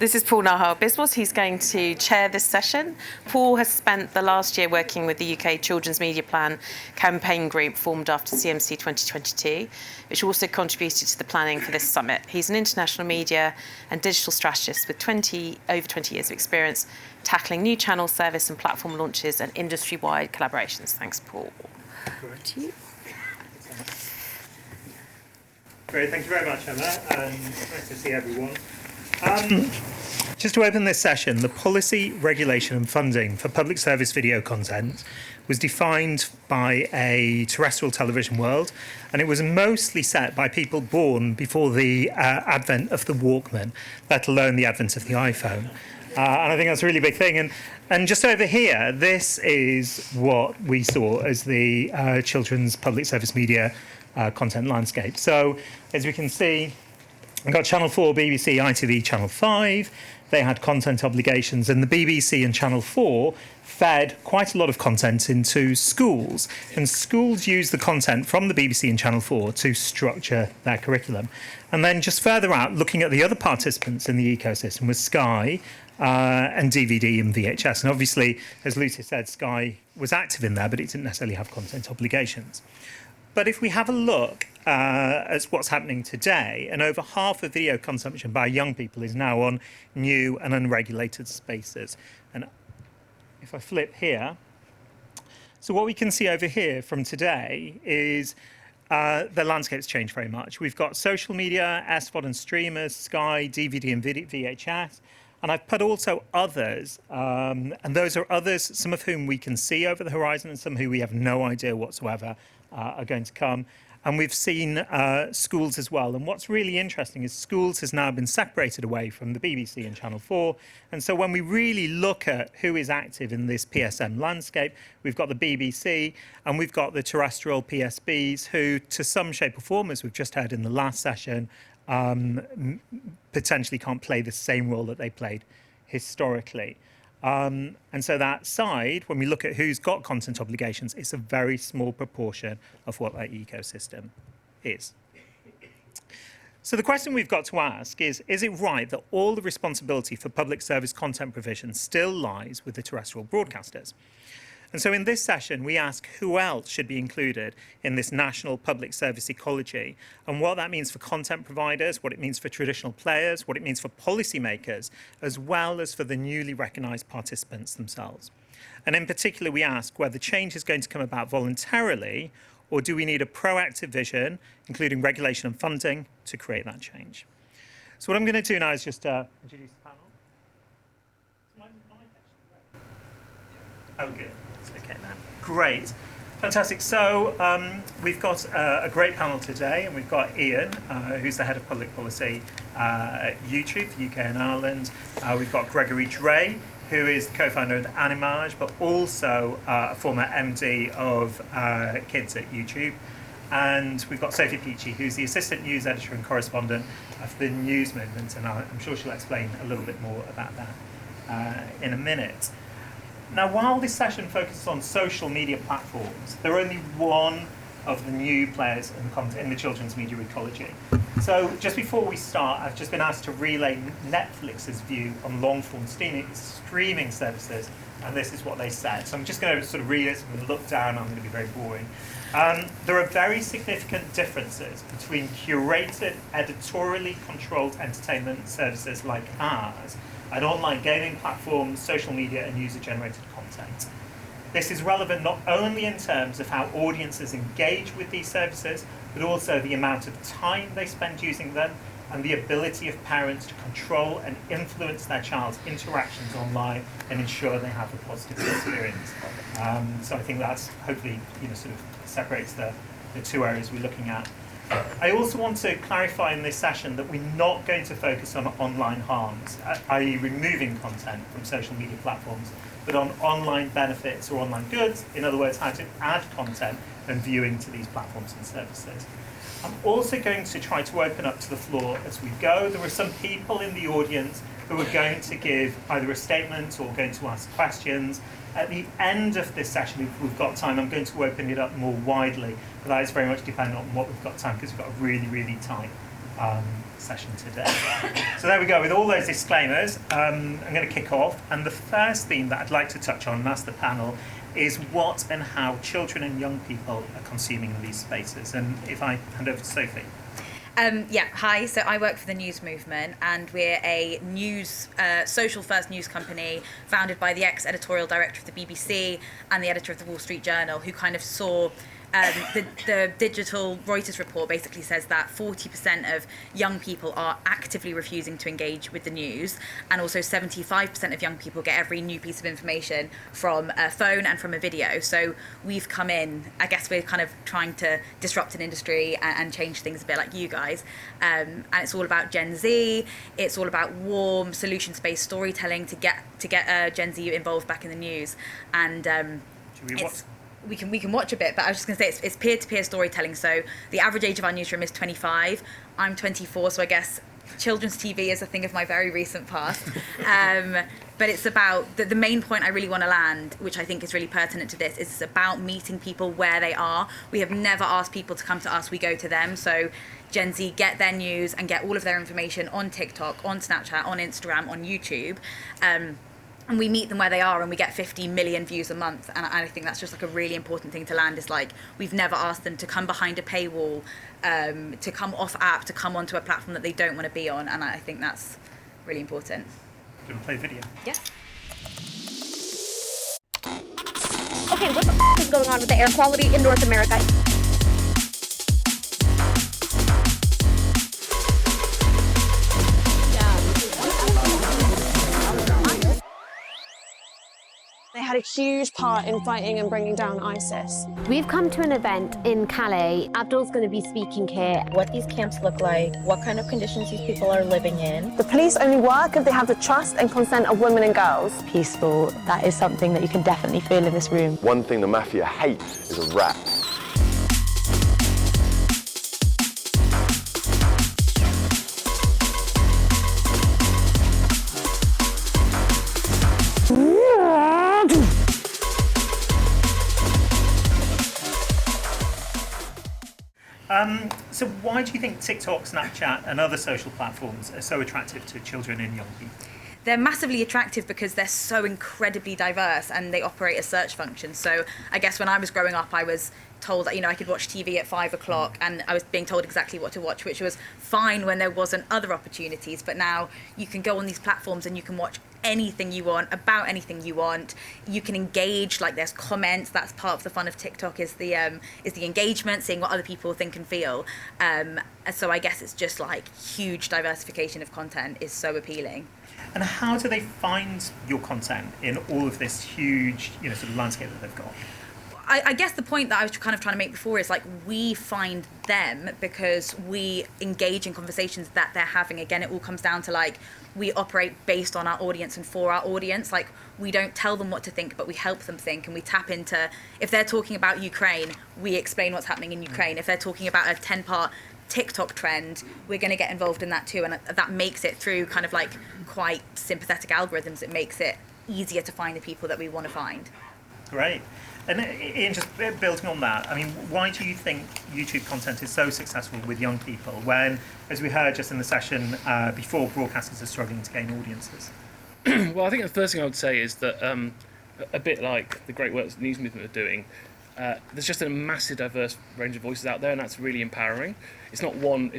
This is Paul Nahar-Biswas. He's going to chair this session. Paul has spent the last year working with the UK Children's Media Plan campaign group formed after CMC 2022, which also contributed to the planning for this summit. He's an international media and digital strategist with over 20 years of experience tackling new channel service and platform launches and industry-wide collaborations. Thanks, Paul. Over to you. Great, thank you very much, Emma, and nice to see everyone. Just to open this session, the policy, regulation and funding for public service video content was defined by a terrestrial television world, and it was mostly set by people born before the advent of the Walkman, let alone the advent of the iPhone. And I think that's a really big thing. And just over here, this is what we saw as the children's public service media content landscape. So, as we can see, we've got Channel 4, BBC, ITV, Channel 5. They had content obligations, and the BBC and Channel 4 fed quite a lot of content into schools. And schools use the content from the BBC and Channel 4 to structure their curriculum. And then just further out, looking at the other participants in the ecosystem was Sky and DVD and VHS. And obviously, as Lucy said, Sky was active in there, but it didn't necessarily have content obligations. But if we have a look at what's happening today, and over half of video consumption by young people is now on new and unregulated spaces. And if I flip here, so what we can see over here from today is the landscape's changed very much. We've got social media, SVOD and streamers, Sky, DVD and VHS, and I've put also others, and those are others, some of whom we can see over the horizon and some who we have no idea whatsoever are going to come. And we've seen schools as well. And what's really interesting is schools has now been separated away from the BBC and Channel 4. And so when we really look at who is active in this PSM landscape, we've got the BBC and we've got the terrestrial PSBs who, to some shape or form, as we've just heard in the last session, potentially can't play the same role that they played historically. And so that side, when we look at who's got content obligations, it's a very small proportion of what that ecosystem is. So the question we've got to ask is it right that all the responsibility for public service content provision still lies with the terrestrial broadcasters? And so in this session, we ask who else should be included in this national public service ecology, and what that means for content providers, what it means for traditional players, what it means for policymakers, as well as for the newly recognised participants themselves. And in particular, we ask whether change is going to come about voluntarily, or do we need a proactive vision, including regulation and funding, to create that change? So what I'm going to do now is just introduce the panel. Oh, good. Okay, then. Great. Fantastic. So we've got a great panel today, and we've got Ian, who's the head of public policy at YouTube, the UK and Ireland. We've got Gregory Dre, who is the co-founder of Animage, but also a former MD of Kids at YouTube. And we've got Sophie Peachy, who's the assistant news editor and correspondent of the News Movement, and I'm sure she'll explain a little bit more about that in a minute. Now, while this session focuses on social media platforms, they're only one of the new players in the children's media ecology. So just before we start, I've just been asked to relay Netflix's view on long-form streaming services, and this is what they said. So I'm just going to sort of read it and look down. I'm going to be very boring. There are very significant differences between curated, editorially controlled entertainment services like ours and online gaming platforms, social media, and user-generated content. This is relevant not only in terms of how audiences engage with these services, but also the amount of time they spend using them and the ability of parents to control and influence their child's interactions online and ensure they have a positive experience. So I think that's hopefully sort of separates the two areas we're looking at. I also want to clarify in this session that we're not going to focus on online harms, i.e. removing content from social media platforms, but on online benefits or online goods, in other words, how to add content and viewing to these platforms and services. I'm also going to try to open up to the floor as we go. There are some people in the audience who are going to give either a statement or going to ask questions. At the end of this session, if we've got time, I'm going to open it up more widely, but that is very much dependent on what we've got time, because we've got a really, really tight session today. So there we go, with all those disclaimers, I'm going to kick off. And the first theme that I'd like to touch on, and ask the panel, is what and how children and young people are consuming these spaces. And if I hand over to Sophie. Hi. So I work for the News Movement, and we're a social first news company founded by the ex-editorial director of the BBC and the editor of the Wall Street Journal, who kind of saw the digital Reuters report basically says that 40% of young people are actively refusing to engage with the news, and also 75% of young people get every new piece of information from a phone and from a video. So we've come in, I guess we're kind of trying to disrupt an industry and change things a bit like you guys. And it's all about Gen Z. It's all about warm, solutions-based storytelling to get Gen Z involved back in the news. And we can watch a bit, but I was just going to say it's peer-to-peer storytelling. So the average age of our newsroom is 25. I'm 24, so I guess children's TV is a thing of my very recent past. But it's about the main point I really want to land, which I think is really pertinent to this, is it's about meeting people where they are. We have never asked people to come to us, we go to them. So Gen Z get their news and get all of their information on TikTok, on Snapchat, on Instagram, on YouTube. And we meet them where they are, and we get 50 million views a month. And I think that's just like a really important thing to land, is like, we've never asked them to come behind a paywall, to come off app, to come onto a platform that they don't want to be on. And I think that's really important. Do you want to play the video? Yeah. Okay, what the is going on with the air quality in North America? They had a huge part in fighting and bringing down ISIS. We've come to an event in Calais. Abdul's going to be speaking here. What these camps look like, what kind of conditions these people are living in. The police only work if they have the trust and consent of women and girls. Peaceful, that is something that you can definitely feel in this room. One thing the mafia hates is a rat. So why do you think TikTok, Snapchat and other social platforms are so attractive to children and young people? They're massively attractive because they're so incredibly diverse, and they operate as search functions. So I guess when I was growing up, I was told that, I could watch TV at 5 o'clock, and I was being told exactly what to watch, which was fine when there wasn't other opportunities. But now you can go on these platforms and you can watch anything you want, about anything you want. You can engage, like there's comments. That's part of the fun of TikTok, is the engagement, seeing what other people think and feel. So I guess it's just like huge diversification of content is so appealing. And how do they find your content in all of this huge, sort of landscape that they've got? I guess the point that I was kind of trying to make before is like, we find them because we engage in conversations that they're having. Again, it all comes down to like, we operate based on our audience and for our audience. Like, we don't tell them what to think, but we help them think, and we tap into, if they're talking about Ukraine, we explain what's happening in Ukraine. If they're talking about a 10-part TikTok trend, we're going to get involved in that too, and that makes it, through kind of like quite sympathetic algorithms, it makes it easier to find the people that we want to find. Great. And Ian, just building on that, I mean, why do you think YouTube content is so successful with young people when, as we heard just in the session before, broadcasters are struggling to gain audiences? Well, I think the first thing I would say is that a bit like the great work that the News Movement are doing, there's just a massive diverse range of voices out there, and that's really empowering. It's not one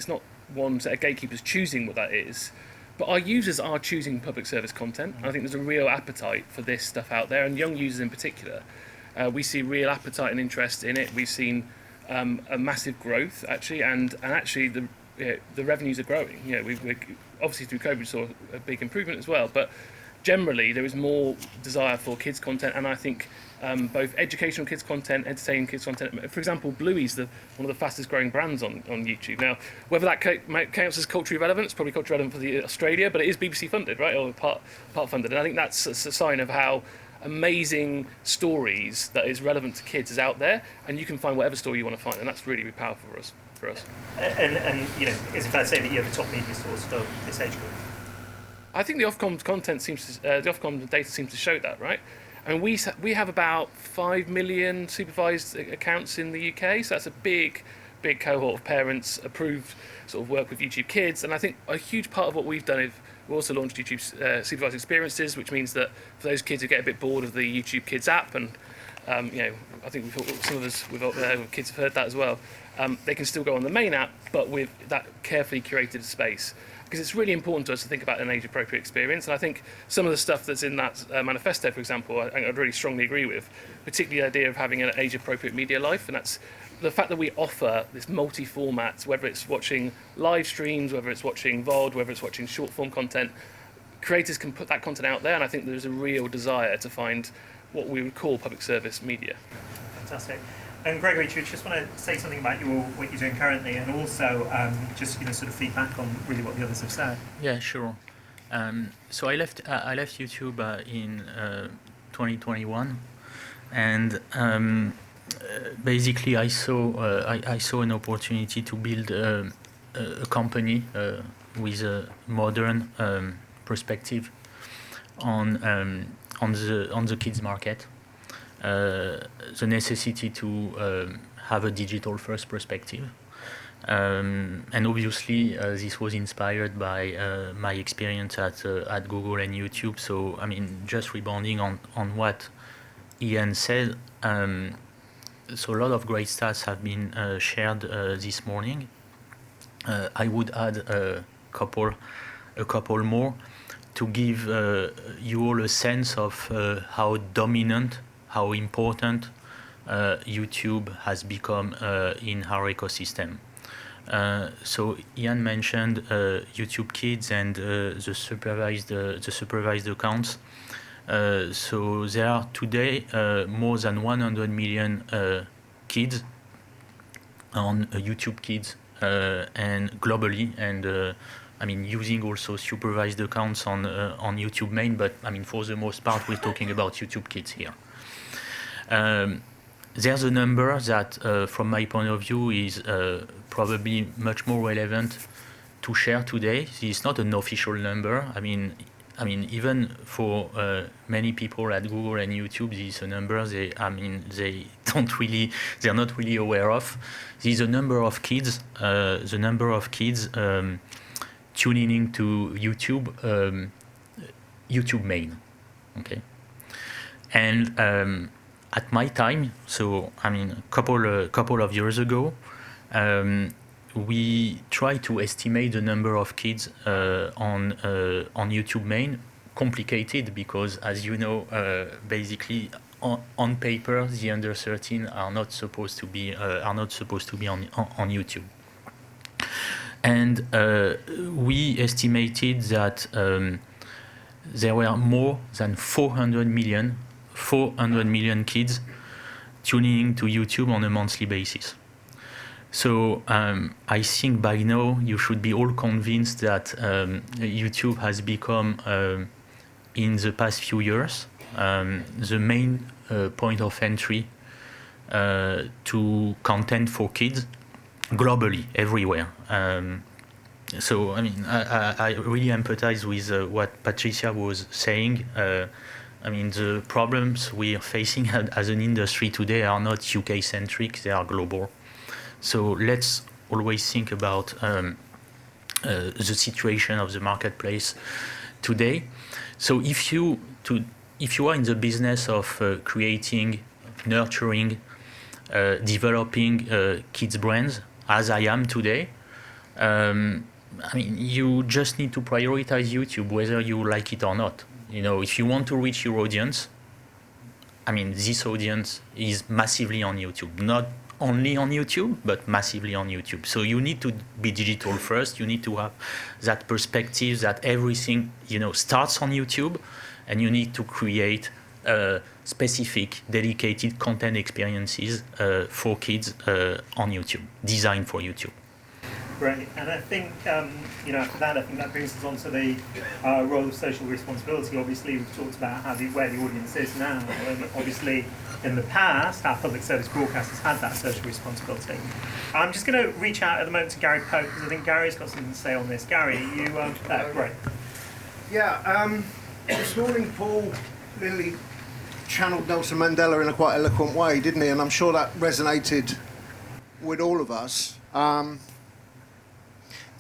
set of gatekeepers choosing what that is, but our users are choosing public service content. And I think there's a real appetite for this stuff out there, and young users in particular. We see real appetite and interest in it. We've seen a massive growth actually, and actually the revenues are growing. We obviously through COVID saw a big improvement as well, but generally there is more desire for kids content, and I think both educational kids content, entertaining kids content. For example, Bluey's one of the fastest growing brands on YouTube. Now, whether that counts as culturally relevant, it's probably culturally relevant for Australia, but it is BBC funded, right, or part funded, and I think that's a sign of how amazing stories that is relevant to kids is out there, and you can find whatever story you want to find, and that's really, really powerful for us. And is it fair to say that you're the top media source for this age group? I think the Ofcom content the Ofcom data seems to show that, right? And we have about 5 million supervised accounts in the UK, so that's a big big cohort of parents approved sort of work with YouTube Kids, and I think a huge part of what we've done is we also launched YouTube Supervised Experiences, which means that for those kids who get a bit bored of the YouTube Kids app, and I think some of us with kids have heard that as well, they can still go on the main app, but with that carefully curated space. Because it's really important to us to think about an age-appropriate experience, and I think some of the stuff that's in that manifesto, for example, I'd really strongly agree with, particularly the idea of having an age-appropriate media life, and that's the fact that we offer this multi-format, whether it's watching live streams, whether it's watching VOD, whether it's watching short-form content. Creators can put that content out there, and I think there's a real desire to find what we would call public service media. Fantastic. And Gregory, do you just want to say something about what you're doing currently, and also just sort of feedback on really what the others have said? Yeah, sure. So I left YouTube in 2021, and basically I saw an opportunity to build a company with a modern perspective on the kids market. The necessity to have a digital first perspective, and obviously this was inspired by my experience at Google and YouTube. So I mean, just rebounding on what Ian said, so a lot of great stats have been shared this morning. I would add a couple more to give you all a sense of how dominant, how important YouTube has become in our ecosystem. So Ian mentioned YouTube Kids and the supervised accounts. So there are today more than 100 million kids on YouTube Kids and globally, and I mean, using also supervised accounts on YouTube main, but I mean, for the most part, we're talking about YouTube Kids here. There's a number that, from my point of view, is probably much more relevant to share today. This is not an official number. I mean, even for many people at Google and YouTube, this is a number they're not really aware of. This is a number of kids. The number of kids tuning into YouTube main. Okay, and at my time, so I mean, a couple of years ago, we tried to estimate the number of kids on YouTube main. Complicated because, as you know, basically on paper, the under 13 are not supposed to be on YouTube, and we estimated that there were more than 400 million kids tuning to YouTube on a monthly basis. So I think by now you should be all convinced that YouTube has become, in the past few years, the main point of entry to content for kids globally, everywhere. So I mean, I really empathize with what Patricia was saying. I mean, the problems we are facing as an industry today are not UK-centric, they are global. So let's always think about the situation of the marketplace today. So if you are in the business of creating, nurturing, developing kids brands, as I am today, I mean, you just need to prioritize YouTube, whether you like it or not. You know, if you want to reach your audience, I mean, this audience is massively on YouTube. Not only on YouTube, but massively on YouTube. So you need to be digital first. You need to have that perspective that everything, you know, starts on YouTube, and you need to create specific, dedicated content experiences for kids on YouTube, designed for YouTube. Great, and I think, after that, I think that brings us on to the role of social responsibility. Obviously, we've talked about where the audience is now, and obviously, in the past, our public service broadcasters had that social responsibility. I'm just going to reach out at the moment to Gary Pope, because I think Gary's got something to say on this. Gary, you, great. Yeah, this morning, Paul really channeled Nelson Mandela in a quite eloquent way, didn't he? And I'm sure that resonated with all of us. In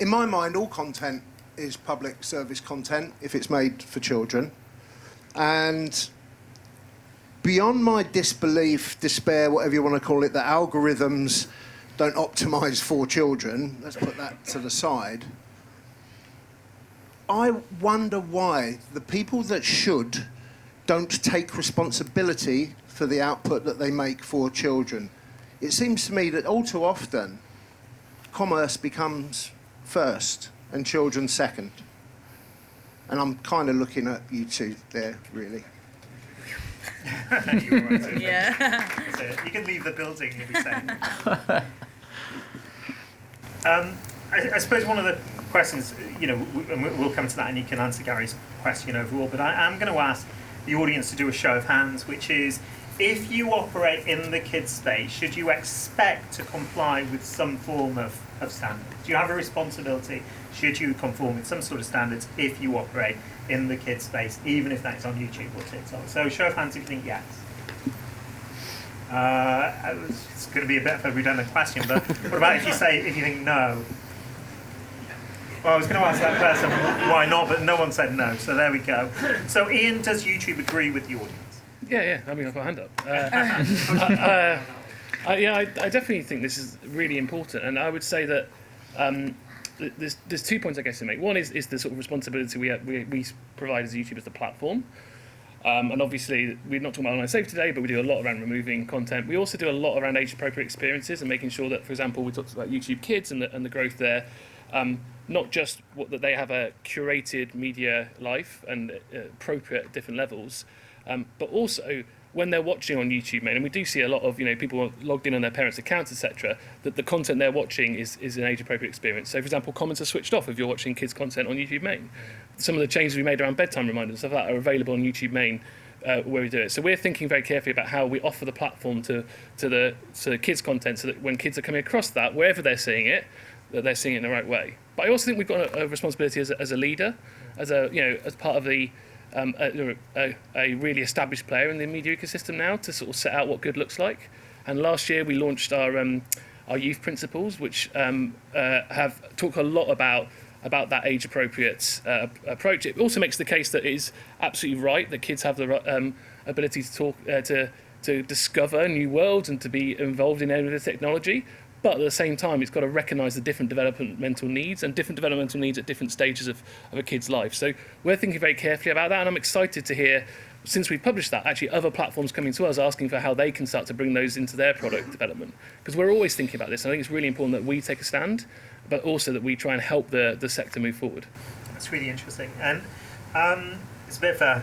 my mind, all content is public service content if it's made for children. And beyond my disbelief, despair, whatever you want to call it, that algorithms don't optimise for children, let's put that to the side, I wonder why the people that should don't take responsibility for the output that they make for children. It seems to me that all too often, commerce becomes first and children second. And I'm kind of looking at you two there, really. You're right, Yeah. so you can leave the building, you'll be safe. I suppose one of the questions, and we'll come to that and you can answer Gary's question overall, but I am going to ask the audience to do a show of hands, which is, if you operate in the kids space, should you expect to comply with some form of standard? Do you have a responsibility? Should you conform with some sort of standards if you operate in the kids space, even if that's on YouTube or TikTok? So show of hands if you think yes. It's going to be a bit of a redundant question, but what about if you think no? Well, I was going to ask that person why not, but no one said no, so there we go. So Ian, does YouTube agree with the audience? Yeah. I mean, I've got a hand up. I definitely think this is really important, and I would say that there's 2 points I guess to make. One is the sort of responsibility we provide as YouTube as the platform, and obviously we're not talking about online safety today, but we do a lot around removing content. We also do a lot around age-appropriate experiences and making sure that, for example, we talked about YouTube Kids and the growth there. Not just that they have a curated media life and appropriate at different levels, but also when they're watching on YouTube, and we do see a lot of people logged in on their parents' accounts, etc., that the content they're watching is an age-appropriate experience. So, for example, comments are switched off if you're watching kids' content on YouTube Main. Some of the changes we made around bedtime reminders and stuff like that are available on YouTube Main where we do it. So we're thinking very carefully about how we offer the platform to the kids' content, so that when kids are coming across that, wherever they're seeing it, that they're seeing it in the right way. But I also think we've got a responsibility as a leader, as part of a really established player in the media ecosystem now, to sort of set out what good looks like. And last year we launched our youth principles, which have talked a lot about that age-appropriate approach. It also makes the case that it is absolutely right that kids have the ability to talk to discover new worlds and to be involved in innovative technology. But at the same time, it's got to recognise the different developmental needs at different stages of a kid's life. So we're thinking very carefully about that, and I'm excited to hear, since we've published that, actually other platforms coming to us asking for how they can start to bring those into their product development. Because we're always thinking about this. I think it's really important that we take a stand, but also that we try and help the sector move forward. That's really interesting. And it's a bit of a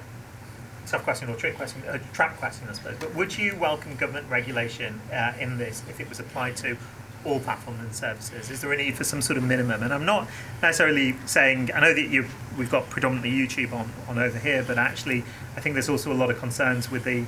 tough question or trap question, I suppose. But would you welcome government regulation in this if it was applied to all platforms and services? Is there a need for some sort of minimum? And I'm not necessarily saying, I know that we've got predominantly YouTube on over here, but actually I think there's also a lot of concerns with the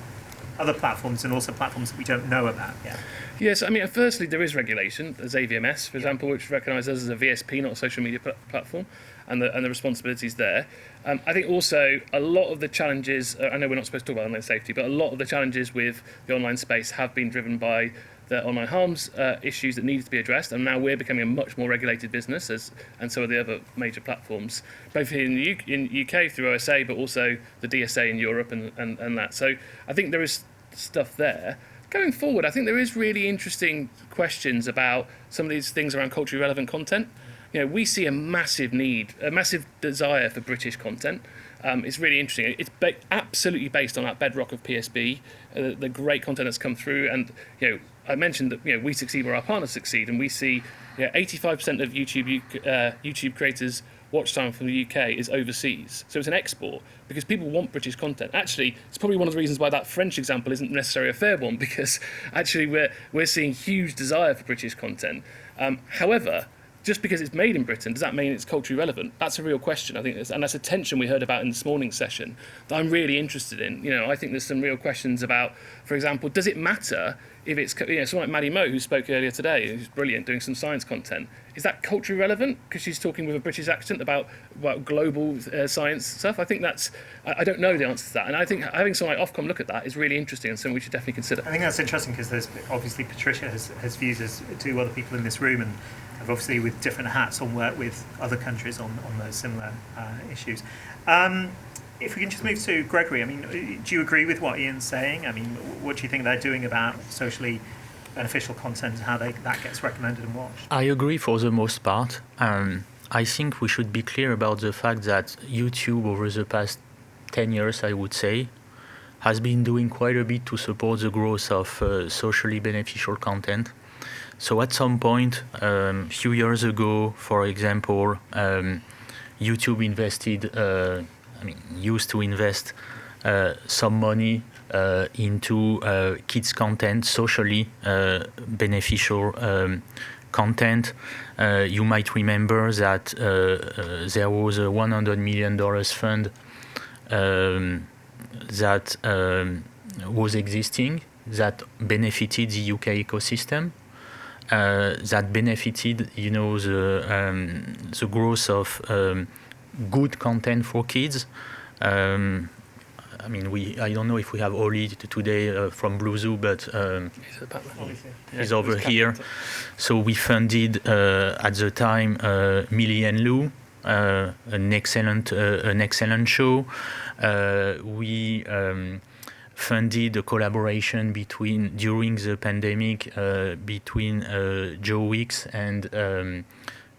other platforms and also platforms that we don't know about yet. Yes, I mean, firstly, there is regulation. There's AVMS, for example, which recognises us as a VSP, not a social media platform, and the responsibilities there. I think also a lot of the challenges, I know we're not supposed to talk about online safety, but a lot of the challenges with the online space have been driven by the online harms issues that needed to be addressed, and now we're becoming a much more regulated business, and so are the other major platforms, both here in the UK through OSA, but also the DSA in Europe and that. So I think there is stuff there. Going forward, I think there is really interesting questions about some of these things around culturally relevant content. We see a massive need, a massive desire for British content. It's really interesting. It's absolutely based on that bedrock of PSB, the great content that's come through. And I mentioned that we succeed where our partners succeed, and we see 85% of YouTube creators' watch time from the UK is overseas. So it's an export because people want British content. Actually, it's probably one of the reasons why that French example isn't necessarily a fair one, because actually we're seeing huge desire for British content. However, just because it's made in Britain, does that mean it's culturally relevant? That's a real question, I think, and that's a tension we heard about in this morning's session that I'm really interested in. I think there's some real questions about, for example, does it matter if it's someone like Maddie Moe, who spoke earlier today, who's brilliant, doing some science content? is that culturally relevant because she's talking with a British accent about global science stuff? I think I don't know the answer to that, and I think having someone like Ofcom look at that is really interesting and something we should definitely consider. I think that's interesting because there's obviously Patricia has views as do other people in this room, and have obviously with different hats on work with other countries on those similar issues. If we can just move to Gregory, I mean, do you agree with what Ian's saying? I mean, what do you think they're doing about socially beneficial content and how that gets recommended and watched? I agree for the most part. I think we should be clear about the fact that YouTube over the past 10 years, I would say, has been doing quite a bit to support the growth of socially beneficial content. So at some point, a few years ago, for example, YouTube used to invest some money into kids content, socially beneficial content. You might remember that there was a $100 million fund that was existing that benefited the UK ecosystem, that benefited, the growth of good content for kids. I don't know if we have Oli today from Blue Zoo, but he's over here. So we funded at the time Millie and Lou, an excellent show. We funded a collaboration during the pandemic between Joe Wicks and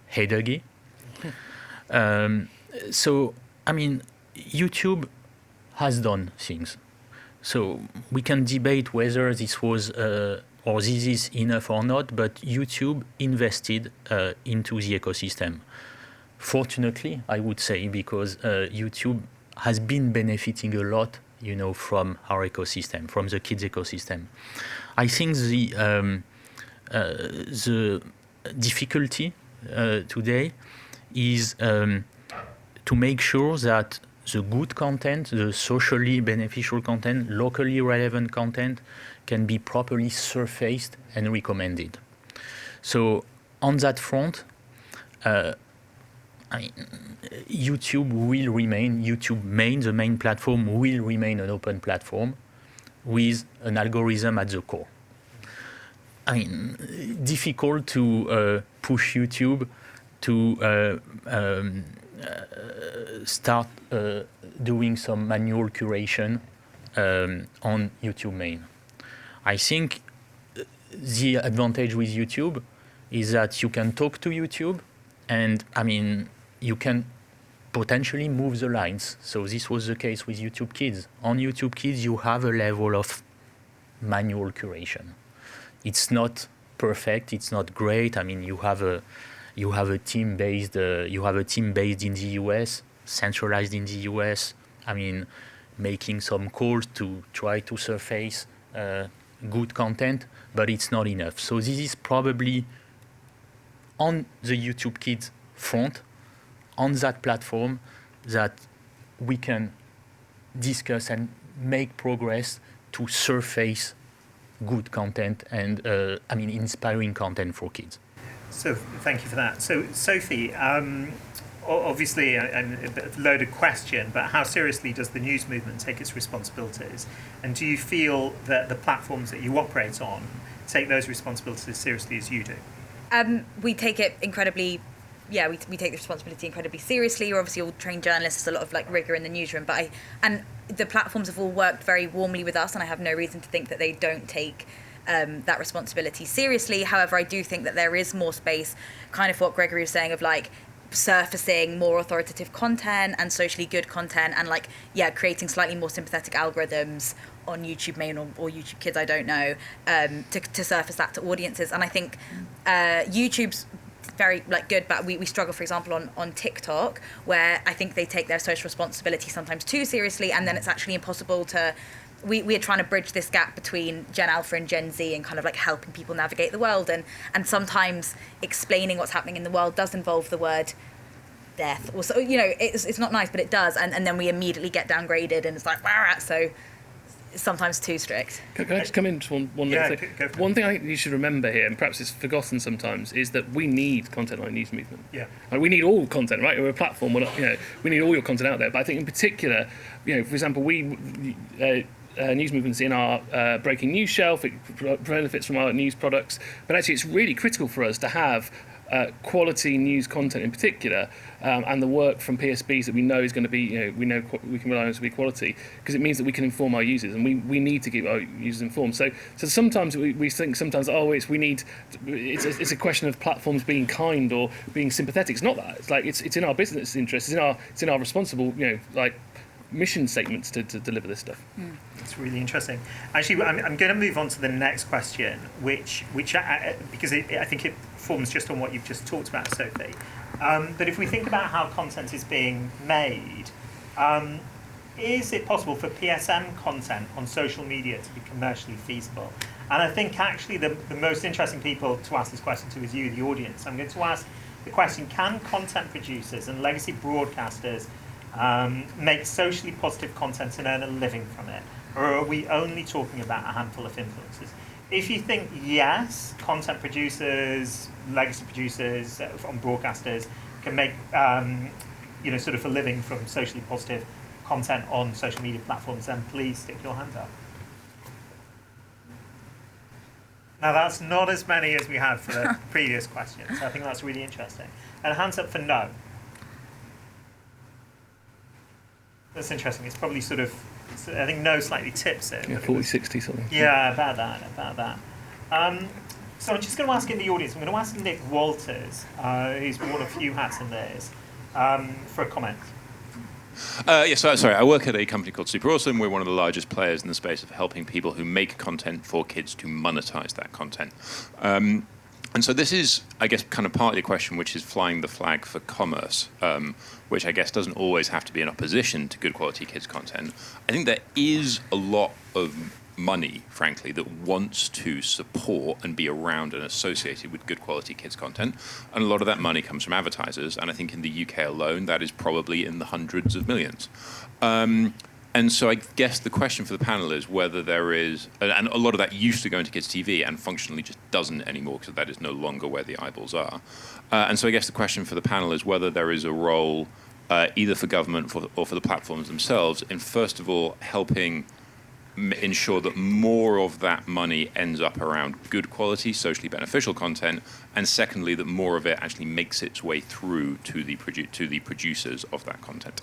Hey Dougie. YouTube has done things. So we can debate whether this was or this is enough or not, but YouTube invested into the ecosystem. Fortunately, I would say, because YouTube has been benefiting a lot, from our ecosystem, from the kids ecosystem. I think the difficulty today is to make sure that the good content, the socially beneficial content, locally relevant content can be properly surfaced and recommended. So on that front, YouTube will remain, the main platform will remain an open platform with an algorithm at the core. Difficult to push YouTube to start doing some manual curation on YouTube main. I think the advantage with YouTube is that you can talk to YouTube, and you can potentially move the lines. So this was the case with YouTube Kids. On YouTube Kids, you have a level of manual curation. It's not perfect. It's not great. You have a team based in the US, centralized in the US. Making some calls to try to surface good content, but it's not enough. So this is probably on the YouTube Kids front, on that platform, that we can discuss and make progress to surface good content and inspiring content for kids. So thank you for that. So Sophie, obviously a loaded question, but how seriously does the news movement take its responsibilities? And do you feel that the platforms that you operate on take those responsibilities as seriously as you do? We take it incredibly, we take the responsibility incredibly seriously. We're obviously all trained journalists, there's a lot of rigor in the newsroom, and the platforms have all worked very warmly with us, and I have no reason to think that they don't take that responsibility seriously. However, I do think that there is more space, kind of what Gregory was saying, of surfacing more authoritative content and socially good content, and creating slightly more sympathetic algorithms on YouTube main or YouTube Kids, I don't know, to surface that to audiences. And I think YouTube's very good, but we struggle, for example, on TikTok, where I think they take their social responsibility sometimes too seriously, and then it's actually impossible to. We are trying to bridge this gap between Gen Alpha and Gen Z, and kind of helping people navigate the world, and sometimes explaining what's happening in the world does involve the word death, or so, it's not nice, but it does, and then we immediately get downgraded, and it's wow. So sometimes too strict. Can I just come in to one Yeah, little thing? go for it. One thing I think you should remember here, and perhaps it's forgotten sometimes, is that we need content like News Movement. Yeah. And we need all content, right? We're a platform. We're not, we need all your content out there. But I think in particular, for example, News Movement's in our breaking news shelf. It benefits from our news products. But actually, it's really critical for us to have quality news content in particular, and the work from PSBs that we know is going to be, we know we can rely on to be quality, because it means that we can inform our users, and we need to keep our users informed. So sometimes we think it's a question of platforms being kind or being sympathetic. It's not that. It's like it's in our business interest. It's in our responsible mission statements to deliver this stuff. It's really interesting. Actually, I'm going to move on to the next question, which because I think it forms just on what you've just talked about, Sophie. But if we think about how content is being made, is it possible for PSM content on social media to be commercially feasible? And I think actually the most interesting people to ask this question to is you, the audience. I'm going to ask the question, can content producers and legacy broadcasters make socially positive content and earn a living from it? Or are we only talking about a handful of influencers? If you think yes, content producers, legacy producers, on broadcasters can make sort of a living from socially positive content on social media platforms, then please stick your hand up. Now that's not as many as we had for the previous question, so I think that's really interesting. And hands up for no. That's interesting. It's probably sort of, I think no slightly tips it. Yeah, 40-60 something. Yeah, about that. So I'm just going to ask in the audience, I'm going to ask Nick Walters, who's worn a few hats in this, for a comment. Sorry, I work at a company called Super Awesome. We're one of the largest players in the space of helping people who make content for kids to monetize that content. And so this is, I guess, kind of partly a question which is flying the flag for commerce, which I guess doesn't always have to be in opposition to good quality kids content. I think there is a lot of money, frankly, that wants to support and be around and associated with good quality kids content. And a lot of that money comes from advertisers. And I think in the UK alone, that is probably in the hundreds of millions. And so I guess the question for the panel is whether there is, and a lot of that used to go into kids' TV and functionally just doesn't anymore because that is no longer where the eyeballs are. And so I guess the question for the panel is whether there is a role either for government or for the platforms themselves in, first of all, helping ensure that more of that money ends up around good quality, socially beneficial content, and secondly, that more of it actually makes its way through to the producers of that content.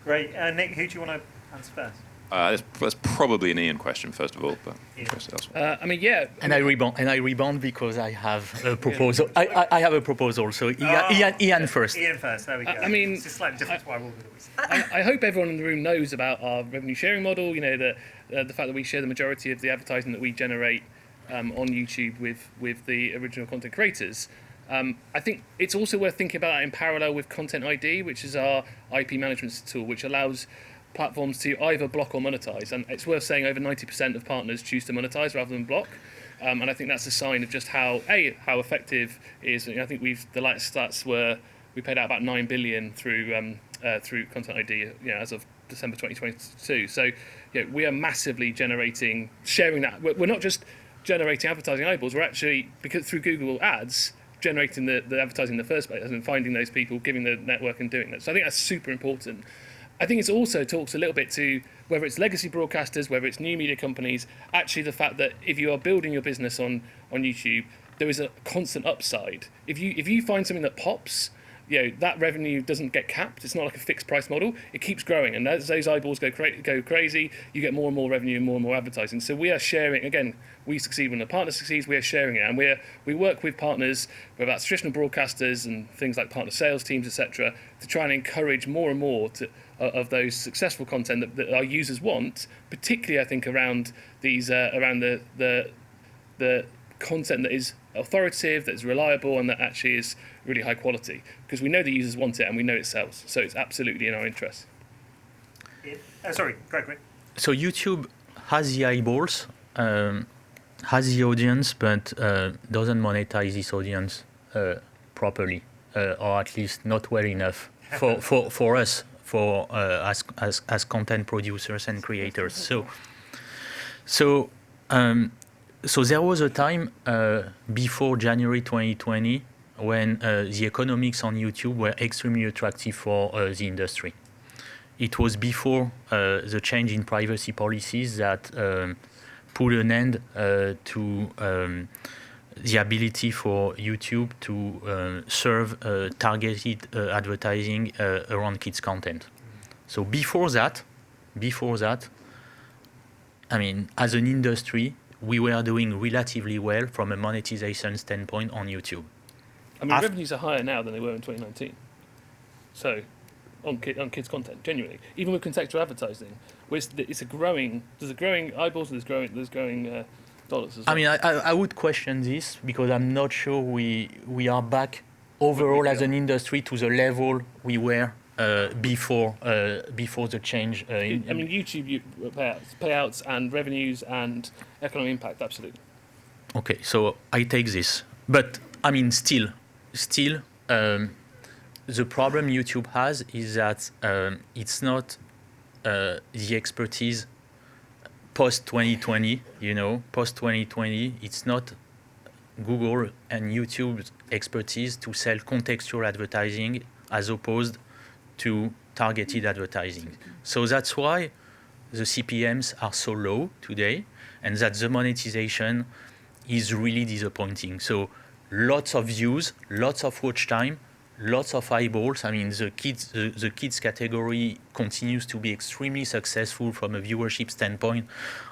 Great. Nick, who do you want to answer first? That's probably an Ian question, first of all, but elsewhere. And I rebound because I have a proposal. I have a proposal. So Ian first. Ian first. There we go. It's just slightly different to what I will do. I hope everyone in the room knows about our revenue sharing model. The fact that we share the majority of the advertising that we generate on YouTube with the original content creators. I think it's also worth thinking about that in parallel with Content ID, which is our IP management tool, which allows platforms to either block or monetize. And it's worth saying over 90% of partners choose to monetize rather than block. And I think that's a sign of just how effective it is. I think the latest stats were we paid out about 9 billion through Content ID as of December 2022. So we are massively sharing that. We're not just generating advertising eyeballs, we're actually, because through Google Ads, generating the advertising in the first place and finding those people, giving the network and doing that. So I think that's super important. I think it also talks a little bit to whether it's legacy broadcasters, whether it's new media companies, actually the fact that if you are building your business on YouTube, there is a constant upside. If you find something that pops, that revenue doesn't get capped. It's not like a fixed price model. It keeps growing, and as those eyeballs go crazy, you get more and more revenue and more advertising. So we are sharing. Again, we succeed when the partner succeeds. We are sharing it, and we work with partners, whether that's traditional broadcasters and things like partner sales teams, etc., to try and encourage more and more of those successful content that our users want. Particularly, I think around these around the content that is authoritative, that's reliable, and that actually is really high quality, because we know the users want it and we know it sells, so it's absolutely in our interest. Sorry, Greg. So YouTube has the eyeballs, has the audience, but doesn't monetize this audience properly, or at least not well enough for us for as content producers and creators. So there was a time before January 2020 when the economics on YouTube were extremely attractive for the industry. It was before the change in privacy policies that put an end to the ability for YouTube to serve targeted advertising around kids' content. So before that, I mean, as an industry, we were doing relatively well from a monetization standpoint on YouTube. I mean, revenues are higher now than they were in 2019. So, on kids' content, genuinely, even with contextual advertising, there's growing eyeballs and there's growing dollars as well. I mean, I would question this because I'm not sure we are back overall as an industry to the level we were before the change. I mean, YouTube payouts and revenues and economic impact, absolutely. Okay, so I take this, but I mean, still, the problem YouTube has is that it's not the expertise post 2020. Post 2020, it's not Google and YouTube's expertise to sell contextual advertising as opposed to targeted advertising. So that's why the CPMs are so low today, and that the monetization is really disappointing. So lots of views, lots of watch time, lots of eyeballs. I mean, the kids category continues to be extremely successful from a viewership standpoint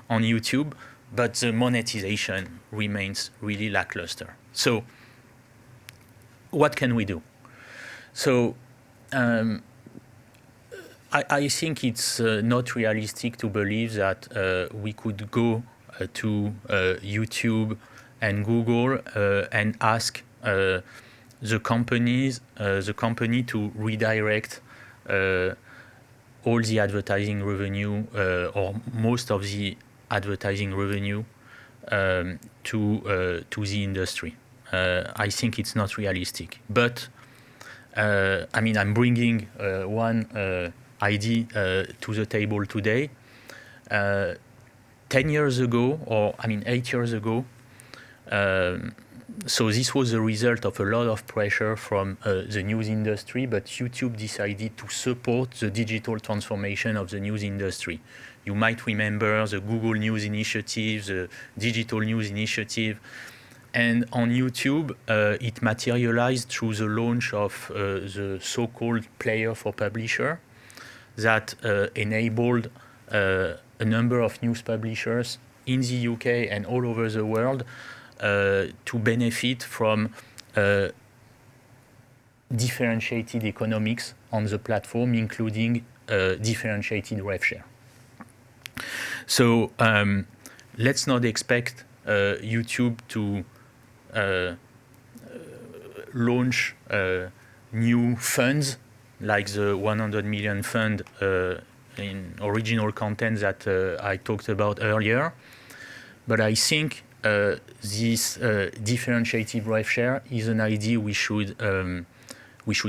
on YouTube, but the monetization remains really lackluster. So what can we do? So I think it's not realistic to believe that we could go to YouTube and Google and ask the company to redirect all the advertising revenue or most of the advertising revenue to the industry. I think it's not realistic. But I mean, I'm bringing one idea to the table today. 10 years ago, or I mean 8 years ago, so this was a result of a lot of pressure from the news industry, but YouTube decided to support the digital transformation of the news industry. You might remember the Google News Initiative, the Digital News Initiative, and on YouTube, it materialized through the launch of the so-called player for publisher that enabled a number of news publishers in the UK and all over the world to benefit from differentiated economics on the platform, including differentiated rev share. So let's not expect YouTube to launch new funds like the 100 million fund in original content that I talked about earlier. But I think this differentiated rev share is an idea we should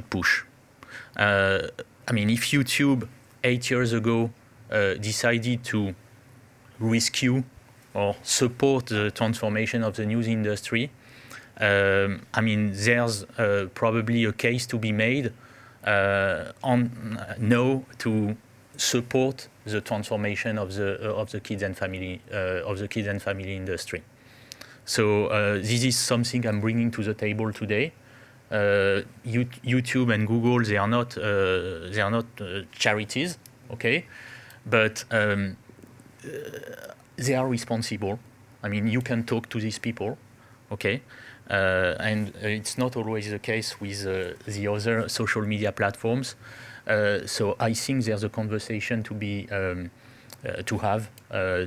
push. I mean, if YouTube 8 years ago decided to rescue or support the transformation of the news industry, I mean, there's probably a case to be made now to support the transformation of the kids and family industry. So this is something I'm bringing to the table today. YouTube and Google, they are not charities, okay, but they are responsible. I mean, you can talk to these people, okay, and it's not always the case with the other social media platforms. So I think there's a conversation to be to have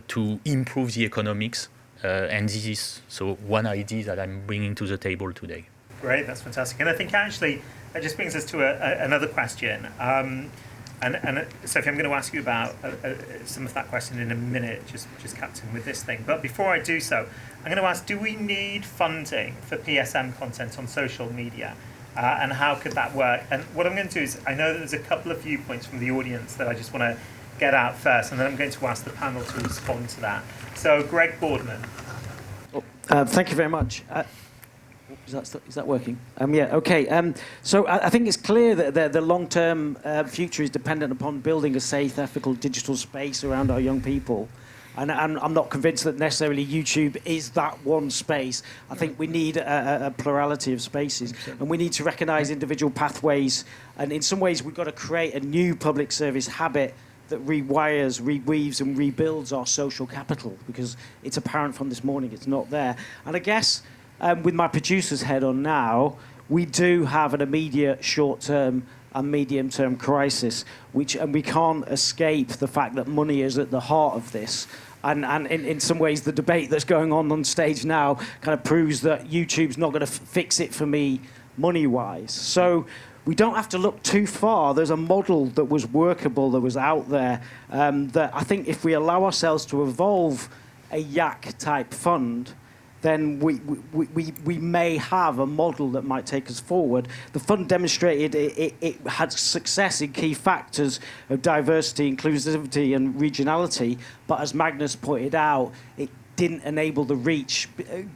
to improve the economics, and this is so one idea that I'm bringing to the table today. Great, that's fantastic. And I think actually that just brings us to another question. And Sophie, I'm going to ask you about some of that question in a minute, just captain with this thing. But before I do so, I'm going to ask, do we need funding for PSM content on social media? and how could that work? And what I'm going to do is, I know that there's a couple of viewpoints from the audience that I just want to get out first, and then I'm going to ask the panel to respond to that. So, Greg Boardman. Thank you very much. Is that working? Yeah, okay. So I think it's clear that the long-term future is dependent upon building a safe, ethical digital space around our young people. And I'm not convinced that necessarily YouTube is that one space. I think we need a plurality of spaces. And we need to recognise individual pathways. And in some ways, we've got to create a new public service habit that rewires, reweaves, and rebuilds our social capital, because it's apparent from this morning it's not there. And I guess, with my producer's head on now, we do have an immediate short-term and medium-term crisis, and we can't escape the fact that money is at the heart of this. And in some ways, the debate that's going on stage now kind of proves that YouTube's not going to fix it for me money-wise. So we don't have to look too far. There's a model that was workable, that was out there, that I think if we allow ourselves to evolve a YAC-type fund, then we may have a model that might take us forward. The fund demonstrated it had success in key factors of diversity, inclusivity, and regionality, but as Magnus pointed out, it didn't enable the reach,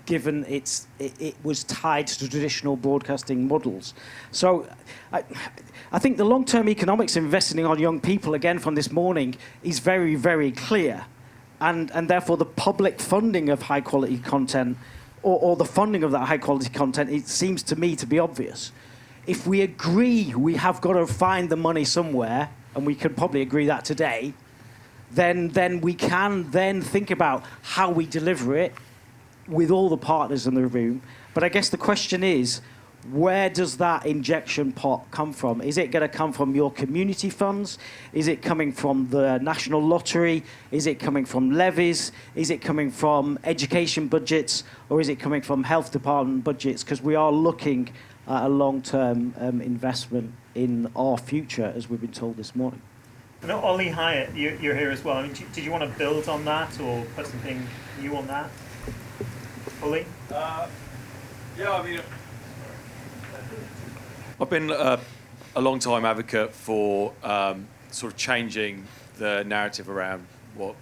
given it was tied to traditional broadcasting models. So I think the long-term economics of investing on young people, again from this morning, is very, very clear. And therefore, the public funding of high-quality content, or the funding of that high-quality content, it seems to me to be obvious. If we agree we have got to find the money somewhere, and we can probably agree that today, then we can then think about how we deliver it with all the partners in the room. But I guess the question is, where does that injection pot come from? Is it going to come from your community funds? Is it coming from the National Lottery? Is it coming from levies? Is it coming from education budgets? Or is it coming from health department budgets? Because we are looking at a long-term investment in our future, as we've been told this morning. I know Ollie Hyatt, you're here as well. I mean, did you want to build on that or put something new on that? Ollie? Yeah, I mean, I've been a long-time advocate for sort of changing the narrative around what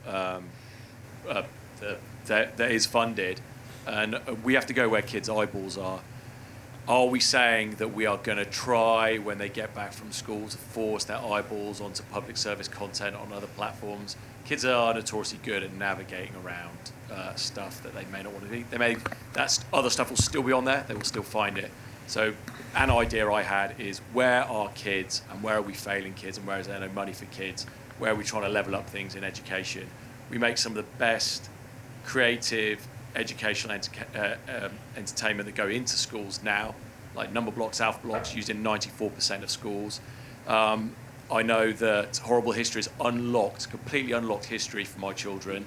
that is funded, and we have to go where kids' eyeballs are. Are we saying that we are going to try, when they get back from school, to force their eyeballs onto public service content on other platforms? Kids are notoriously good at navigating around stuff that they may not want to be. That other stuff will still be on there. They will still find it. So an idea I had is, where are kids and where are we failing kids and where is there no money for kids? Where are we trying to level up things in education? We make some of the best creative educational entertainment that go into schools now, like number blocks, alpha blocks, used in 94% of schools. I know that Horrible History has completely unlocked history for my children.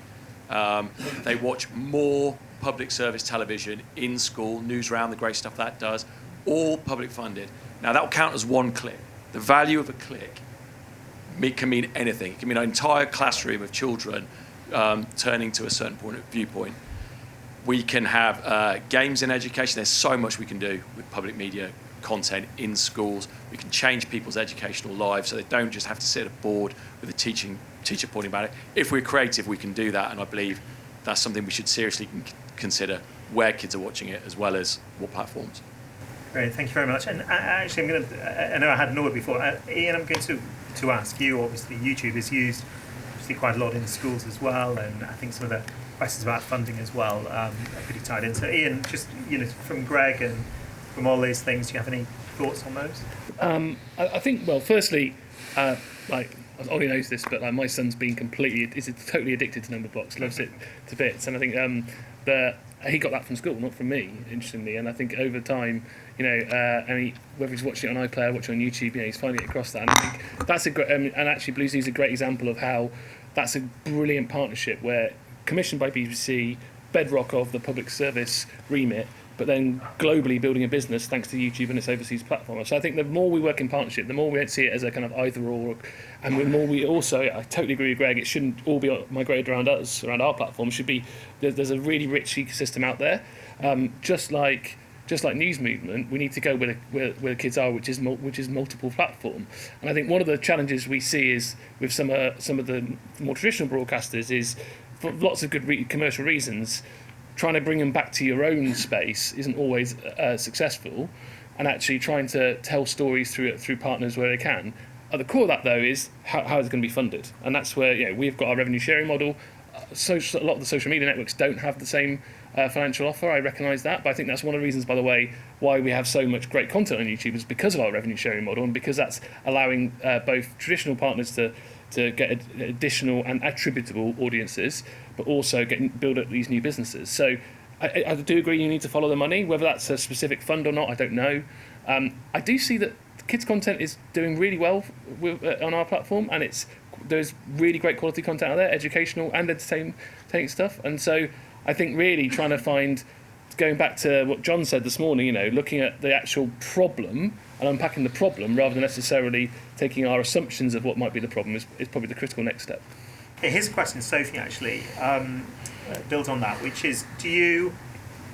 They watch more public service television in school, Newsround, the great stuff that does, all public funded. Now that will count as one click. The value of a click can mean anything. It can mean an entire classroom of children turning to a certain viewpoint. We can have games in education. There's so much we can do with public media content in schools. We can change people's educational lives so they don't just have to sit at a board with a teacher pointing about it. If we're creative, we can do that, and I believe that's something we should seriously consider, where kids are watching it as well as what platforms. Great, thank you very much. And actually, I know I had an order before. Ian, I'm going to ask you, obviously YouTube is used obviously quite a lot in schools as well, and I think some of the questions about funding as well are pretty tied in. So Ian, just from Greg and from all these things, do you have any thoughts on those? I think, well, firstly, like Ollie knows this, but like my son's been totally addicted to number blocks, loves it to bits, and I think that he got that from school, not from me, interestingly. And I think over time, whether he's watching it on iPlayer, watching on YouTube, he's finding it across that. And I think that's a great, and actually Blue Zoo is a great example of how that's a brilliant partnership where, commissioned by BBC, bedrock of the public service remit, but then globally building a business thanks to YouTube and its overseas platform. So I think the more we work in partnership, the more we don't see it as a kind of either or, and the more we also, I totally agree with Greg, it shouldn't all be migrated around us, around our platform. It should be, there's a really rich ecosystem out there, just like just like News Movement, we need to go where the kids are, which is multiple platform. And I think one of the challenges we see is with some of the more traditional broadcasters is, for lots of good commercial reasons, trying to bring them back to your own space isn't always successful, and actually trying to tell stories through partners where they can. At the core of that, though, is how is it going to be funded, and that's where we've got our revenue sharing model. A lot of the social media networks don't have the same financial offer. I recognise that, but I think that's one of the reasons, by the way, why we have so much great content on YouTube is because of our revenue sharing model, and because that's allowing both traditional partners to get additional and attributable audiences, but also build up these new businesses. So I do agree you need to follow the money. Whether that's a specific fund or not, I don't know. I do see that kids content is doing really well on our platform, and there's really great quality content out there, educational and entertaining stuff. And so I think really trying to find, going back to what John said this morning, looking at the actual problem and unpacking the problem rather than necessarily taking our assumptions of what might be the problem is probably the critical next step. Here's a question, Sophie, actually, builds on that, which is, do you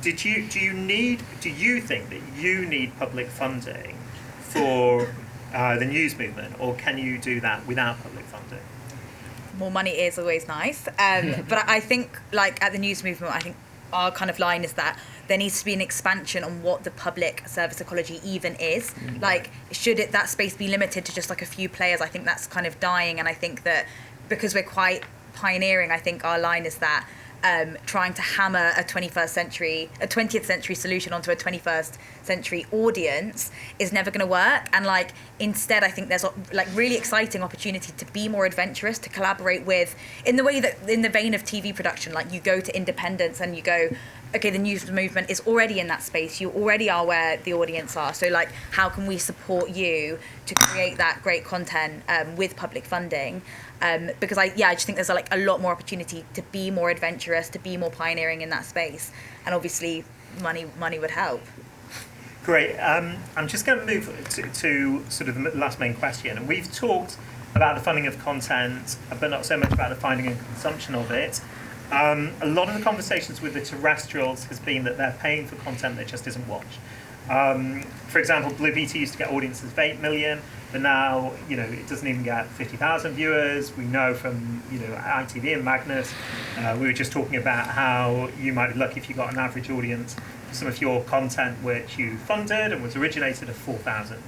think that you need public funding for the news movement, or can you do that without public funding? More money is always nice, but I think, like at the news movement, I think our kind of line is that there needs to be an expansion on what the public service ecology even is. Like, should that space be limited to just like a few players? I think that's kind of dying, and I think that because we're quite pioneering, I think our line is that trying to hammer a 20th century solution onto a 21st century audience is never going to work. And like, instead, I think there's like really exciting opportunity to be more adventurous, to collaborate with, in the vein of TV production, like you go to independents and you go, okay, the news movement is already in that space. You already are where the audience are. So like, how can we support you to create that great content with public funding? Because I just think there's a lot more opportunity to be more adventurous, to be more pioneering in that space, and obviously money would help. Great. I'm just going to move to sort of the last main question, and we've talked about the funding of content, but not so much about the finding and consumption of it. A lot of the conversations with the terrestrials has been that they're paying for content that just isn't watched. For example, Blue BT used to get audiences of 8 million, but now it doesn't even get 50,000 viewers. We know from ITV and Magnus, we were just talking about how you might be lucky if you got an average audience for some of your content which you funded and was originated of 4,000.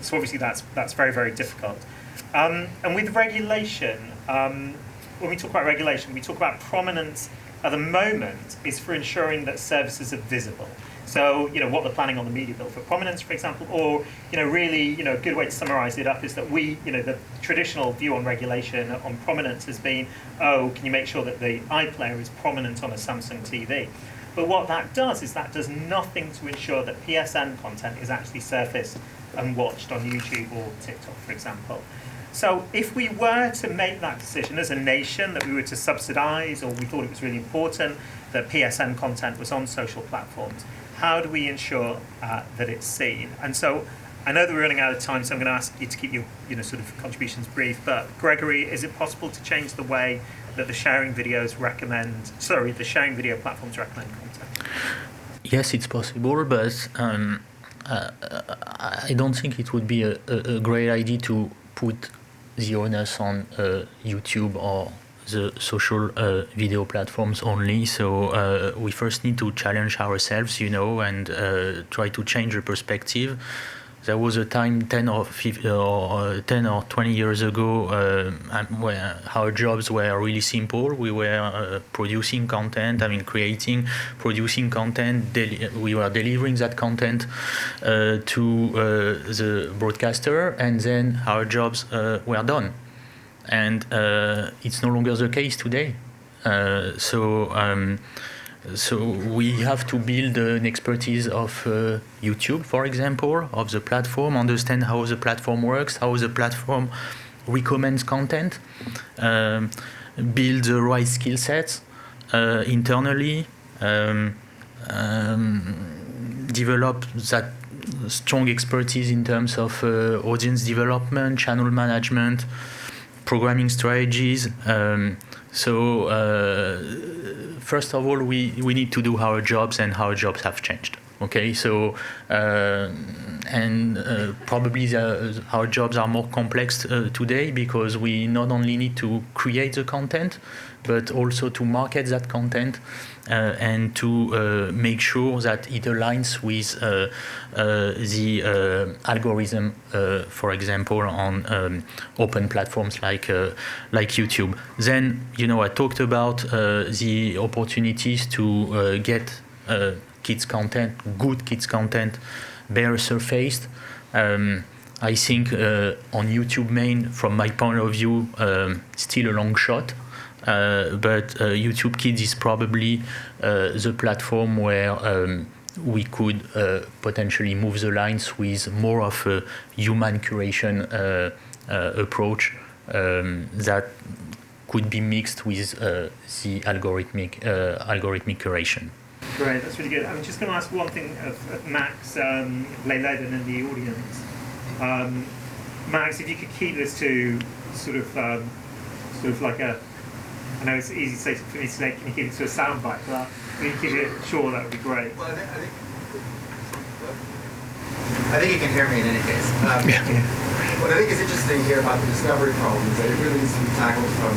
So obviously that's very, very difficult. And with regulation, when we talk about regulation, we talk about prominence at the moment is for ensuring that services are visible. So, what they're planning on the media bill for prominence, for example, or, really, a good way to summarise it up is that the traditional view on regulation on prominence has been, can you make sure that the iPlayer is prominent on a Samsung TV? But what that does is that does nothing to ensure that PSN content is actually surfaced and watched on YouTube or TikTok, for example. So if we were to make that decision as a nation, that we were to subsidise, or we thought it was really important that PSN content was on social platforms, how do we ensure that it's seen? And so I know that we're running out of time, so I'm going to ask you to keep your sort of contributions brief. But Gregory, is it possible to change the way that the sharing video platforms recommend content? Yes, it's possible, but I don't think it would be a great idea to put the onus on YouTube or the social video platforms only. So we first need to challenge ourselves, and try to change the perspective. There was a time 10 or 20 years ago where our jobs were really simple. We were producing content, producing content. We were delivering that content to the broadcaster, and then our jobs were done. And it's no longer the case today. So we have to build an expertise of YouTube, for example, of the platform, understand how the platform works, how the platform recommends content, build the right skill sets internally, develop that strong expertise in terms of audience development, channel management, programming strategies. First of all, we need to do our jobs, and our jobs have changed. Okay, so probably our jobs are more complex today because we not only need to create the content, but also to market that content and to make sure that it aligns with the algorithm, for example, on open platforms like YouTube. Then, I talked about the opportunities to get kids content, good kids content, better surfaced. I think on YouTube main, from my point of view, still a long shot. But YouTube Kids is probably the platform where we could potentially move the lines with more of a human curation approach that could be mixed with the algorithmic curation. Great, that's really good. I'm just going to ask one thing of Max Leyleden in the audience. Max, if you could keep this to sort of like a, I know it's easy for me to say, can you keep it to a soundbite, but if you can keep it short, that would be great. Well, I think you can hear me in any case. What I think is interesting here about the discovery problem is that it really needs to be tackled from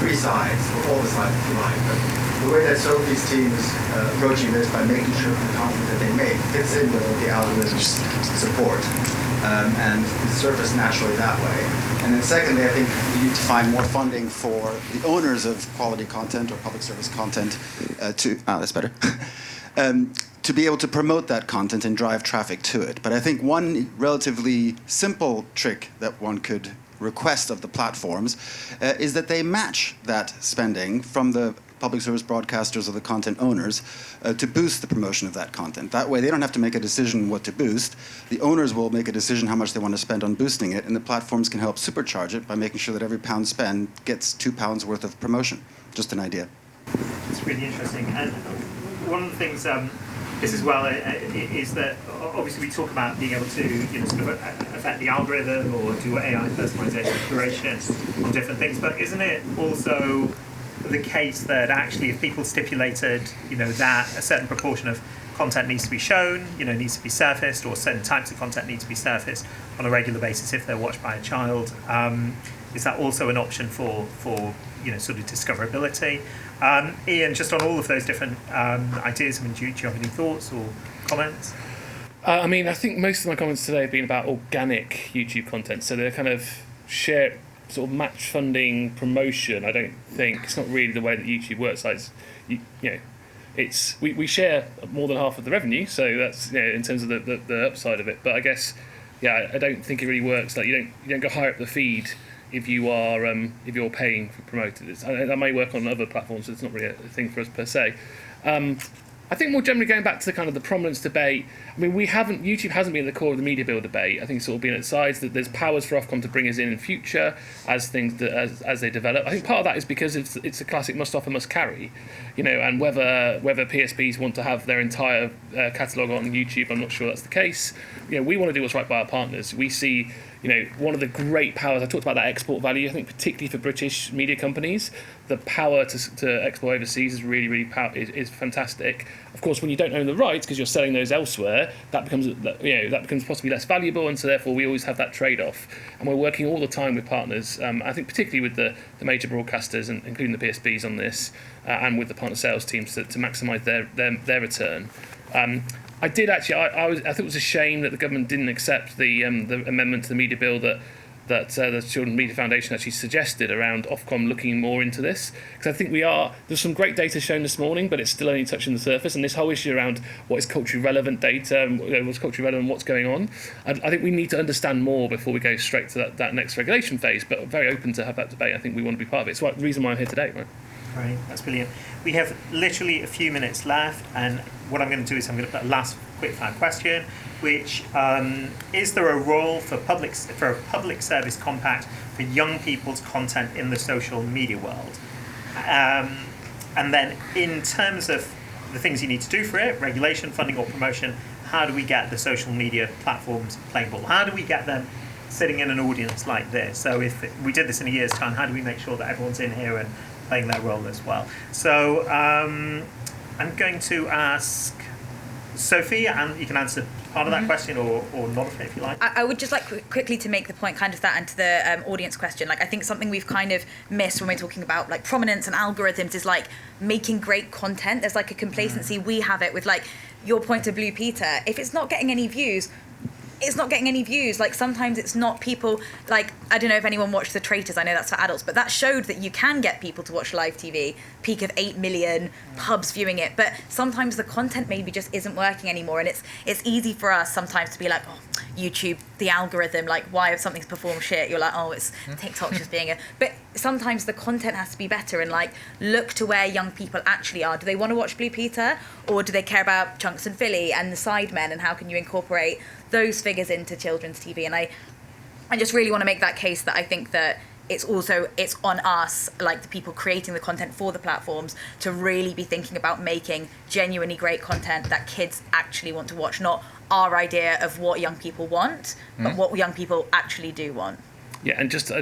three sides, or all the sides if you like. But the way that Sophie's team is approaching this by making sure the content that they make fits in with what the algorithms support and surface naturally that way. And then secondly, I think you need to find more funding for the owners of quality content or public service content that's better. To be able to promote that content and drive traffic to it. But I think one relatively simple trick that one could request of the platforms is that they match that spending from the public service broadcasters or the content owners to boost the promotion of that content. That way they don't have to make a decision what to boost. The owners will make a decision how much they want to spend on boosting it, and the platforms can help supercharge it by making sure that every pound spent gets £2 worth of promotion. Just an idea. It's really interesting. And one of the things this as well is that obviously we talk about being able to sort of affect the algorithm or do AI personalization curation on different things, but isn't it also the case that actually if people stipulated that a certain proportion of content needs to be shown, needs to be surfaced, or certain types of content need to be surfaced on a regular basis if they're watched by a child, is that also an option for sort of discoverability? Ian, just on all of those different ideas, do you have any thoughts or comments? I think most of my comments today have been about organic YouTube content, so they're kind of share sort of match funding promotion. I don't think it's not really the way that YouTube works. Like we share more than half of the revenue, so that's in terms of the upside of it. But I guess I don't think it really works. Like you don't go higher up the feed if you're paying for promoted. That may work on other platforms, so it's not really a thing for us per se. I think more generally going back to the kind of the prominence debate, YouTube hasn't been at the core of the media bill debate. I think it's sort of been at sides that there's powers for Ofcom to bring us in future as things as they develop. I think part of that is because it's a classic must offer, must carry, and whether PSBs want to have their entire catalogue on YouTube, I'm not sure that's the case. We want to do what's right by our partners. We see one of the great powers, I talked about that export value, I think particularly for British media companies, the power to export overseas is really is fantastic. Of course, when you don't own the rights because you're selling those elsewhere, that becomes possibly less valuable, and so therefore we always have that trade-off. And we're working all the time with partners, I think particularly with the major broadcasters, and including the PSBs on this, and with the partner sales teams to maximise their return. I did actually. I think it was a shame that the government didn't accept the amendment to the media bill that the Children's Media Foundation actually suggested around Ofcom looking more into this, because I think there's some great data shown this morning, but it's still only touching the surface. And this whole issue around what is culturally relevant data, what's culturally relevant, what's going on, I think we need to understand more before we go straight to that next regulation phase. But I'm very open to have that debate. I think we want to be part of it. It's the reason why I'm here today, right? Right, that's brilliant. We have literally a few minutes left, and what I'm going to do is I'm going to put a last quick-fire question, which is there a role for a public service compact for young people's content in the social media world? And then in terms of the things you need to do for it, regulation, funding or promotion, how do we get the social media platforms playing ball? How do we get them sitting in an audience like this? So if we did this in a year's time, how do we make sure that everyone's in here and playing their role as well? So I'm going to ask Sophie, and you can answer part of that question or not if you like. I would just like quickly to make the point kind of that and to the audience question. Like, I think something we've kind of missed when we're talking about like prominence and algorithms is like making great content. There's like a complacency, we have it with like your point to Blue Peter. If it's not getting any views, it's not getting any views. Like, sometimes it's not people, like, I don't know if anyone watched The Traitors, I know that's for adults, but that showed that you can get people to watch live TV, peak of 8 million, pubs viewing it, but sometimes the content maybe just isn't working anymore, and it's easy for us sometimes to be like, oh, YouTube, the algorithm, like, why if something's performed shit, you're like, oh, it's TikTok just being a... But sometimes the content has to be better, and, like, look to where young people actually are. Do they want to watch Blue Peter, or do they care about Chunks and Philly and the Sidemen, and how can you incorporate those figures into children's TV? And I just really want to make that case that I think that it's on us, like the people creating the content for the platforms, to really be thinking about making genuinely great content that kids actually want to watch, not our idea of what young people want, but what young people actually do want. Yeah, and just to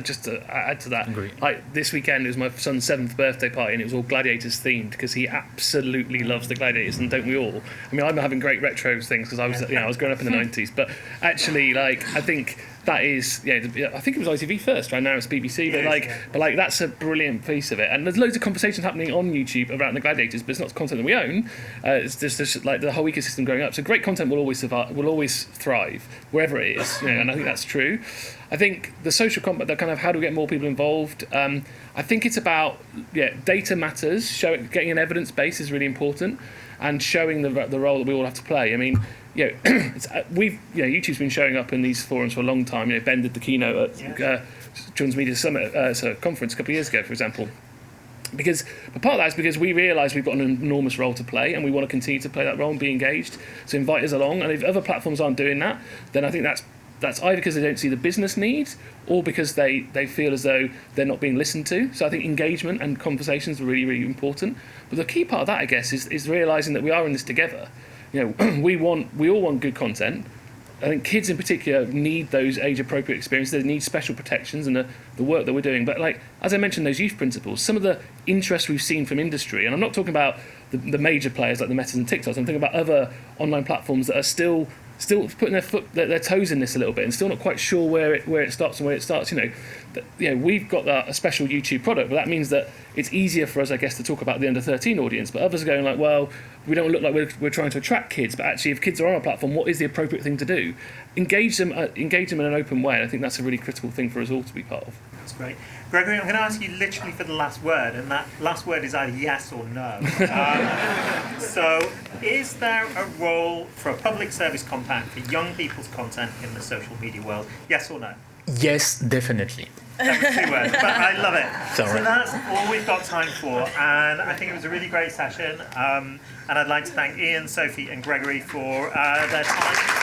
add to that, like this weekend it was my son's 7th birthday party, and it was all Gladiators themed because he absolutely loves the Gladiators, and don't we all? I mean, I'm having great retro things because I was growing up in the 90s, but actually, like, I think that is, I think it was ITV first, right now it's BBC, but like that's a brilliant piece of it, and there's loads of conversations happening on YouTube around the Gladiators, but it's not content that we own. It's just like the whole ecosystem growing up. So great content will always survive, will always thrive wherever it is, and I think that's true. I think the social combat, that kind of how do we get more people involved? I think it's about data matters. Getting an evidence base is really important, and showing the role that we all have to play. I mean, YouTube's been showing up in these forums for a long time. Ben did the keynote at Children's Media Summit conference a couple of years ago, for example. But part of that is because we realise we've got an enormous role to play, and we want to continue to play that role and be engaged. So invite us along, and if other platforms aren't doing that, then I think that's either because they don't see the business need, or because they feel as though they're not being listened to. So I think engagement and conversations are really, really important. But the key part of that, I guess, is realising that we are in this together. We all want good content. I think kids in particular need those age-appropriate experiences. They need special protections and the work that we're doing. But like, as I mentioned, those youth principles, some of the interest we've seen from industry, and I'm not talking about the major players like the Metas and TikToks, I'm thinking about other online platforms that are still putting their toes in this a little bit and still not quite sure where it stops and where it starts. We've got a special YouTube product, but that means that it's easier for us, I guess, to talk about the under 13 audience. But others are going like, well, we don't look like we're trying to attract kids, but actually, if kids are on our platform, what is the appropriate thing to do? Engage them in an open way. And I think that's a really critical thing for us all to be part of. That's great. Gregory, I'm going to ask you literally for the last word, and that last word is either yes or no. So, is there a role for a public service compact for young people's content in the social media world? Yes or no? Yes, definitely. That was 2 words, but I love it. Sorry. So that's all we've got time for, and I think it was a really great session. And I'd like to thank Ian, Sophie, and Gregory for their time.